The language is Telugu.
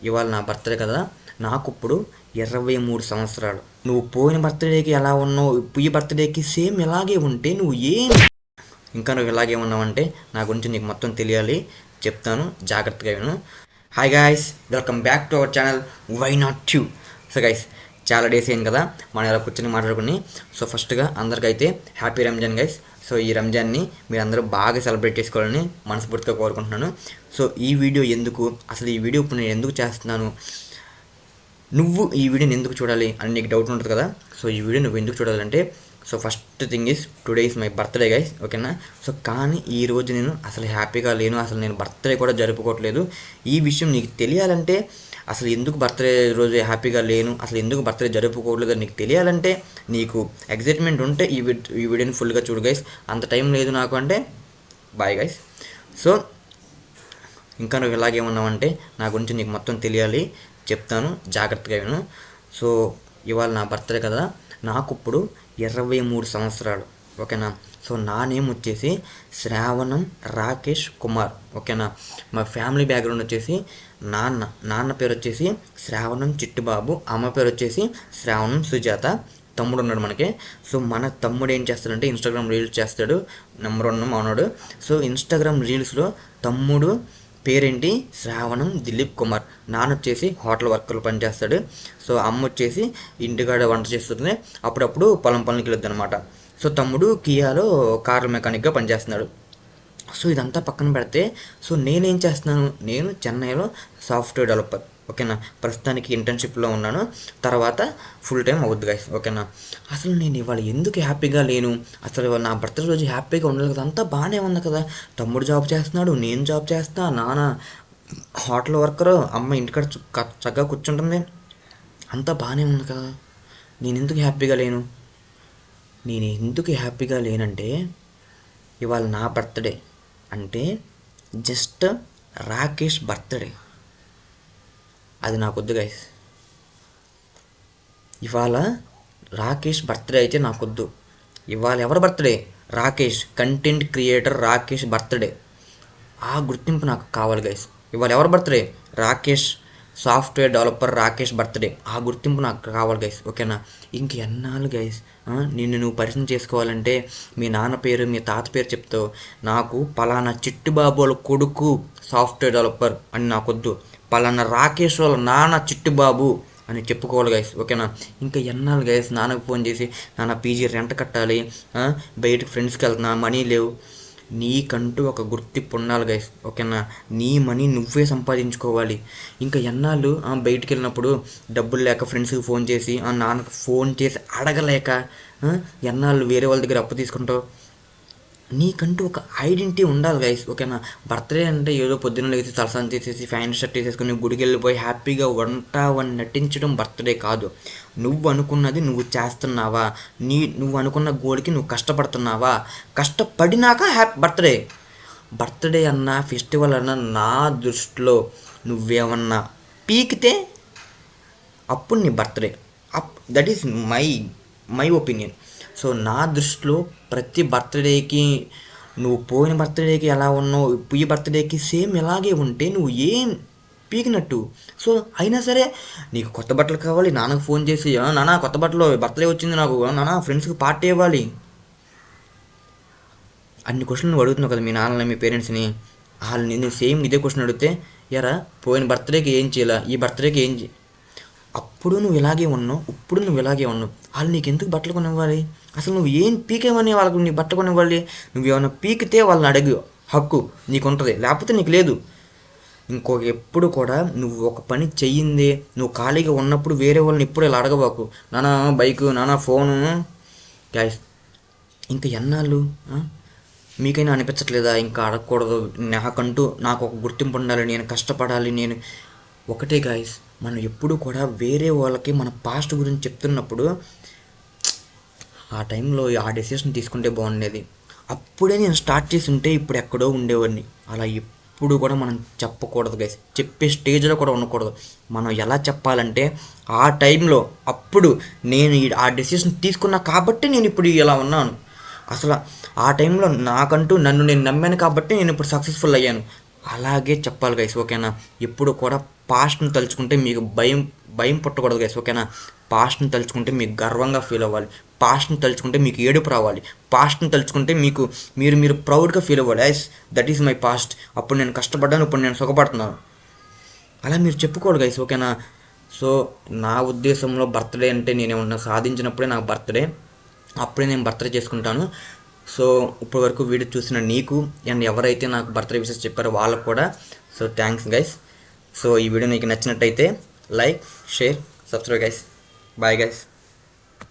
ఇవాళ నా బర్త్డే కదా, నాకు ఇప్పుడు 23 సంవత్సరాలు. నువ్వు పోయిన బర్త్డేకి ఎలా ఉన్నావు, ఈ బర్త్డేకి సేమ్ ఇలాగే ఉంటే ఇంకా నువ్వు ఇలాగే ఉన్నావంటే నా గురించి నీకు మొత్తం తెలియాలి. చెప్తాను, జాగ్రత్తగా విను. Hi guys, welcome back to our channel why not you. So guys, చాలా డేస్ అయింది కదా మనం ఇలా కూర్చొని మాట్లాడుకుని. సో ఫస్ట్గా అందరికైతే హ్యాపీ రంజాన్ గైస్. సో ఈ రంజాన్ని మీరు అందరూ బాగా సెలబ్రేట్ చేసుకోవాలని మనస్ఫూర్తిగా కోరుకుంటున్నాను. సో ఈ వీడియో ఎందుకు, అసలు ఈ వీడియో ఇప్పుడు నేను ఎందుకు చేస్తున్నాను, నువ్వు ఈ వీడియోని ఎందుకు చూడాలి అని నీకు డౌట్ ఉంటుంది కదా. సో ఈ వీడియో నువ్వు ఎందుకు చూడాలంటే, so first thing is today is my birthday guys, ఓకేనా. సో కానీ ఈరోజు నేను అసలు హ్యాపీగా లేను, అసలు నేను బర్త్డే కూడా జరుపుకోవట్లేదు. ఈ విషయం నీకు తెలియాలంటే, అసలు ఎందుకు బర్త్డే రోజు హ్యాపీగా లేను, అసలు ఎందుకు బర్త్డే జరుపుకోవట్లేదు అని నీకు తెలియాలంటే, నీకు ఎగ్జైట్మెంట్ ఉంటే ఈ వీడియోని ఫుల్గా చూడు గైస్. అంత టైం లేదు నాకు అంటే బాయ్ గైస్. సో ఇంకా నువ్వు ఇలాగే ఉన్నావంటే నా గురించి నీకు మొత్తం తెలియాలి. చెప్తాను, జాగ్రత్తగా విను. సో ఇవాళ నా బర్త్డే కదా, నాకు ఇప్పుడు 23 సంవత్సరాలు, ఓకేనా. సో నా నేమ్ వచ్చేసి శ్రావణం రాకేష్ కుమార్, ఓకేనా. మా ఫ్యామిలీ బ్యాక్గ్రౌండ్ వచ్చేసి నాన్న పేరు వచ్చేసి శ్రావణం చిట్టుబాబు, అమ్మ పేరు వచ్చేసి శ్రావణం సుజాత, తమ్ముడు ఉన్నాడు మనకి. సో మన తమ్ముడు ఏం చేస్తాడంటే ఇన్స్టాగ్రామ్ రీల్స్ చేస్తాడు, నెంబర్ 1 మానవుడు. సో ఇన్స్టాగ్రామ్ రీల్స్లో తమ్ముడు పేరేంటి, శ్రావణం దిలీప్ కుమార్. నాన్న వచ్చేసి హోటల్ వర్కర్లు పనిచేస్తాడు. సో అమ్మ వచ్చేసి ఇంటికాడ వంట చేస్తుంది, అప్పుడప్పుడు పొలం పనులకి వెళ్తుంది అనమాట. సో తమ్ముడు కియాలో కార్ మెకానిక్గా పనిచేస్తున్నాడు. సో ఇదంతా పక్కన పెడితే, సో నేనేం చేస్తున్నాను, నేను చెన్నైలో సాఫ్ట్వేర్ డెవలపర్, ఓకేనా. ప్రస్తుతానికి ఇంటర్న్షిప్లో ఉన్నాను, తర్వాత ఫుల్ టైం అవుద్ది గైస్, ఓకేనా. అసలు నేను ఇవాళ ఎందుకు హ్యాపీగా లేను, అసలు ఇవాళ నా బర్త్డే రోజు హ్యాపీగా ఉండాలి కదా, అంతా బాగానే ఉంది కదా. తమ్ముడు జాబ్ చేస్తున్నాడు, నేను జాబ్ చేస్తా, నాన్న హోటల్ వర్కరు, అమ్మ ఇంటికాడ చక్కగా కూర్చుంటుంది, అంతా బాగానే ఉంది కదా. నేను ఎందుకు హ్యాపీగా లేనంటే, ఇవాళ నా బర్త్డే అంటే జస్ట్ రాకేష్ బర్త్డే, అది నాకొద్దు గైస్. ఇవాళ రాకేష్ బర్త్డే అయితే నాకొద్దు. ఇవాళ ఎవరి birthday, Rakesh content creator Rakesh birthday. ఆ గుర్తింపు నాకు కావాలి గైస్. ఇవాళ ఎవరి birthday, Rakesh software developer Rakesh birthday. ఆ గుర్తింపు నాకు కావాలి గైస్, ఓకేనా. ఇంక ఎన్నాళ్ళు గైస్ నువ్వు పరిచయం చేసుకోవాలంటే మీ నాన్న పేరు మీ తాత పేరు చెప్తావు, నాకు పలానా చిట్టుబాబు వాళ్ళ కొడుకు సాఫ్ట్వేర్ డెవలపర్ అని నాకొద్దు. పలానా రాకేష్ వాళ్ళ నాన్న చిట్టుబాబు అని చెప్పుకోవాలి గైస్, ఓకేనా. ఇంకా ఎన్నాళ్ళు గైస్ నాన్నకు ఫోన్ చేసి, నాన్న పీజీ రెంట్ కట్టాలి, బయటకు ఫ్రెండ్స్కి వెళ్తున్నా, మనీ లేవు. నీకంటూ ఒక గుర్తింపు ఉండాలి గైస్, ఓకేనా. నీ మనీ నువ్వే సంపాదించుకోవాలి. ఇంకా ఎన్నాళ్ళు బయటికి వెళ్ళినప్పుడు డబ్బులు లేక ఫ్రెండ్స్కి ఫోన్ చేసి, నాన్నకు ఫోన్ చేసి అడగలేక ఎన్నాళ్ళు వేరే వాళ్ళ దగ్గర అప్పు తీసుకుంటావు. నీకంటూ ఒక ఐడెంటిటీ ఉండాలి గైస్, ఓకేనా. బర్త్డే అంటే ఏదో పొద్దున్న లేచి తలసాన్ని తీసేసి ఫ్యాన్ షర్ట్ వేసేసుకుని గుడికి వెళ్ళిపోయి హ్యాపీగా ఉంటావని నటించడం బర్త్డే కాదు. నువ్వు అనుకున్నది నువ్వు చేస్తున్నావా, నువ్వు అనుకున్న గోల్కి నువ్వు కష్టపడుతున్నావా, కష్టపడినాక బర్త్డే అన్నా ఫెస్టివల్ అన్నా నా దృష్టిలో నువ్వేమన్నా పీకితే అప్పుడు నీ birthday. That is my opinion. So నా దృష్టిలో ప్రతి బర్త్డేకి, నువ్వు పోయిన బర్త్డేకి ఎలా ఉన్నావు, ఈ బర్త్డేకి సేమ్ ఇలాగే ఉంటే నువ్వు ఏం పీకినట్టు. సో అయినా సరే నీకు కొత్త బట్టలు కావాలి, నాన్నకు ఫోన్ చేసి, నాన్న కొత్త బట్టలు బర్త్డే వచ్చింది నాకు, నాన్న ఫ్రెండ్స్కి పార్టీ ఇవ్వాలి, అన్ని క్వశ్చన్లు నువ్వు అడుగుతున్నావు కదా మీ నాన్నని మీ పేరెంట్స్ని. వాళ్ళు నేను సేమ్ ఇదే క్వశ్చన్ అడిగితే, ఎరా పోయిన బర్త్డేకి ఏం చేయాలా, ఈ బర్త్డేకి ఏం అప్పుడు నువ్వు ఇలాగే ఉన్నావు, ఇప్పుడు నువ్వు ఇలాగే ఉన్నావు, వాళ్ళు నీకు ఎందుకు బట్టలు కొనివ్వాలి, అసలు నువ్వు ఏం పీకేవని వాళ్ళకు నీ బట్టలు కొనివ్వాలి. నువ్వేమన్నా పీకితే వాళ్ళని అడిగి హక్కు నీకు ఉంటుంది, లేకపోతే నీకు లేదు. ఎప్పుడు కూడా నువ్వు ఒక పని చెయ్యిందే నువ్వు ఖాళీగా ఉన్నప్పుడు వేరే వాళ్ళని ఎప్పుడు ఇలా అడగబాకు, నానా బైకు, నానా ఫోను గ్యాస్. ఇంకా ఎన్నాళ్ళు మీకైనా అనిపించట్లేదా, ఇంకా అడగకూడదు, నాకు ఒక గుర్తింపు ఉండాలి, నేను కష్టపడాలి, నేను ఒకటే గాయస్. మనం ఎప్పుడు కూడా వేరే వాళ్ళకి మన పాస్ట్ గురించి చెప్తున్నప్పుడు ఆ టైంలో ఆ డెసిషన్ తీసుకుంటే బాగుండేది. అప్పుడే నేను స్టార్ట్ చేసి ఉంటే ఇప్పుడు ఎక్కడో ఉండేవాడిని. అలా ఎప్పుడు కూడా మనం చెప్పకూడదు గైస్, చెప్పే స్టేజ్లో కూడా ఉండకూడదు. మనం ఎలా చెప్పాలంటే ఆ టైంలో అప్పుడు నేను ఆ డెసిషన్ తీసుకున్నా కాబట్టి నేను ఇప్పుడు ఇలా ఉన్నాను. అసలు ఆ టైంలో నన్ను నేను నమ్మాను కాబట్టి నేను ఇప్పుడు సక్సెస్ఫుల్ అయ్యాను. అలాగే చెప్పాలి గైస్, ఓకేనా? ఎప్పుడు కూడా పాస్ట్ని తలుచుకుంటే మీకు భయం భయం పుట్టకూడదు గైస్, ఓకేనా? పాస్ట్ని తలుచుకుంటే మీకు గర్వంగా ఫీల్ అవ్వాలి, పాస్ట్ని తలుచుకుంటే మీకు ఏడుపు రావాలి, పాస్ట్ని తలుచుకుంటే మీకు మీరు ప్రౌడ్గా ఫీల్ అవ్వాలి. Ice that is my past, అప్పుడు నేను కష్టపడ్డాను, ఇప్పుడు నేను సుఖపడుతున్నాను, అలా మీరు చెప్పుకోవాలి గైస్, ఓకేనా? సో నా ఉద్దేశంలో బర్త్డే అంటే నేనేమన్నా సాధించినప్పుడే నాకు బర్త్డే, అప్పుడే నేను బర్త్డే చేసుకుంటాను. సో ఇప్పటి వరకు వీడియో చూసిన నీకు అండ్ ఎవరైతే నాకు బర్త్డే విషెస్ చెప్పారో వాళ్ళకు కూడా సో థ్యాంక్స్ గైస్. సో ఈ వీడియో నీకు నచ్చినట్టయితే like, share, subscribe guys. Bye guys.